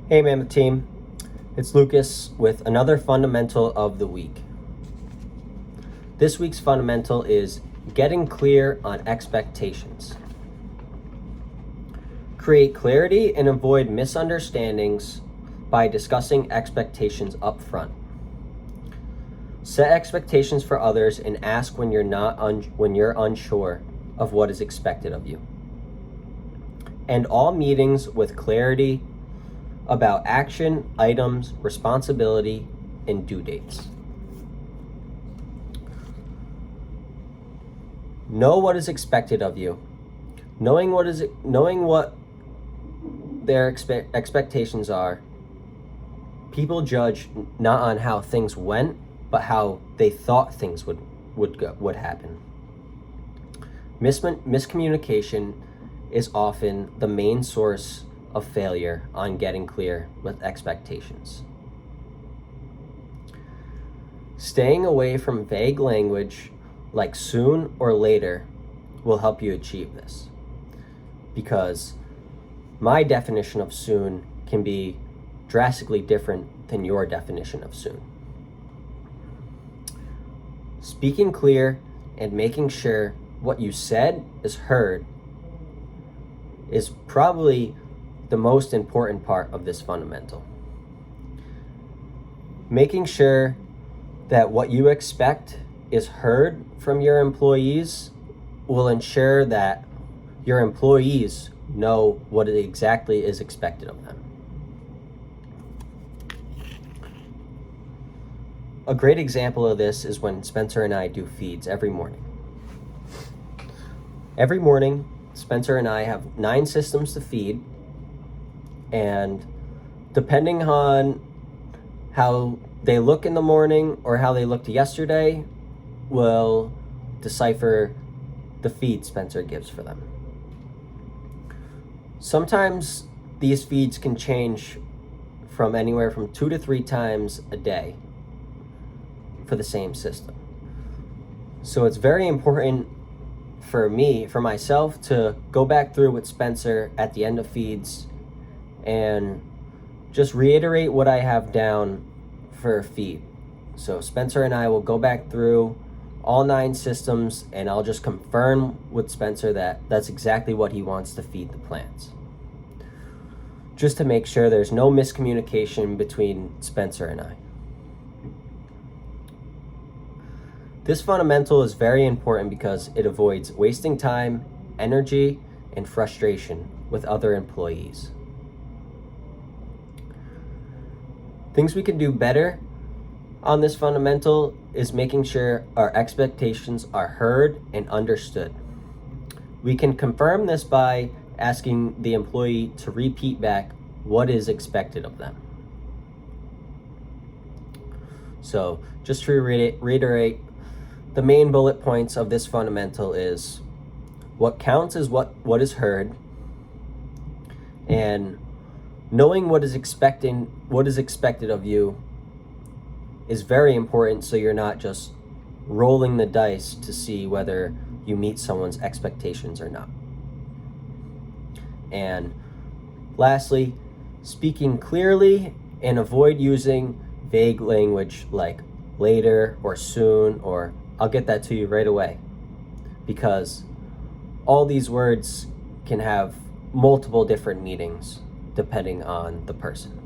Hey Mammoth team, it's Lucas with another fundamental of the week. This week's fundamental is getting clear on expectations. Create clarity and avoid misunderstandings by discussing expectations up front. Set expectations for others and ask when you're unsure of what is expected of you. End all meetings with clarity about action, items, responsibility, and due dates. Know what is expected of you. Knowing what their expectations are, people judge not on how things went, but how they thought things would happen. Miscommunication is often the main source of failure on getting clear with expectations. Staying away from vague language like soon or later will help you achieve this, because my definition of soon can be drastically different than your definition of soon. Speaking clear and making sure what you said is heard is probably the most important part of this fundamental. Making sure that what you expect is heard from your employees will ensure that your employees know what exactly is expected of them. A great example of this is when Spencer and I do feeds every morning. Every morning, Spencer and I have 9 systems to feed, and depending on how they look in the morning or how they looked yesterday will decipher the feed Spencer gives for them. Sometimes these feeds can change from anywhere from 2 to 3 times a day for the same system. So it's very important for myself, to go back through with Spencer at the end of feeds and just reiterate what I have down for a feed. So Spencer and I will go back through all 9 systems, and I'll just confirm with Spencer that that's exactly what he wants to feed the plants, just to make sure there's no miscommunication between Spencer and I. This fundamental is very important because it avoids wasting time, energy, and frustration with other employees. Things we can do better on this fundamental is making sure our expectations are heard and understood. We can confirm this by asking the employee to repeat back what is expected of them. So just to reiterate, the main bullet points of this fundamental is what counts is what is heard, and knowing what is expected of you is very important, so you're not just rolling the dice to see whether you meet someone's expectations or not. And lastly, speaking clearly and avoid using vague language like later or soon or I'll get that to you right away, because all these words can have multiple different meanings depending on the person.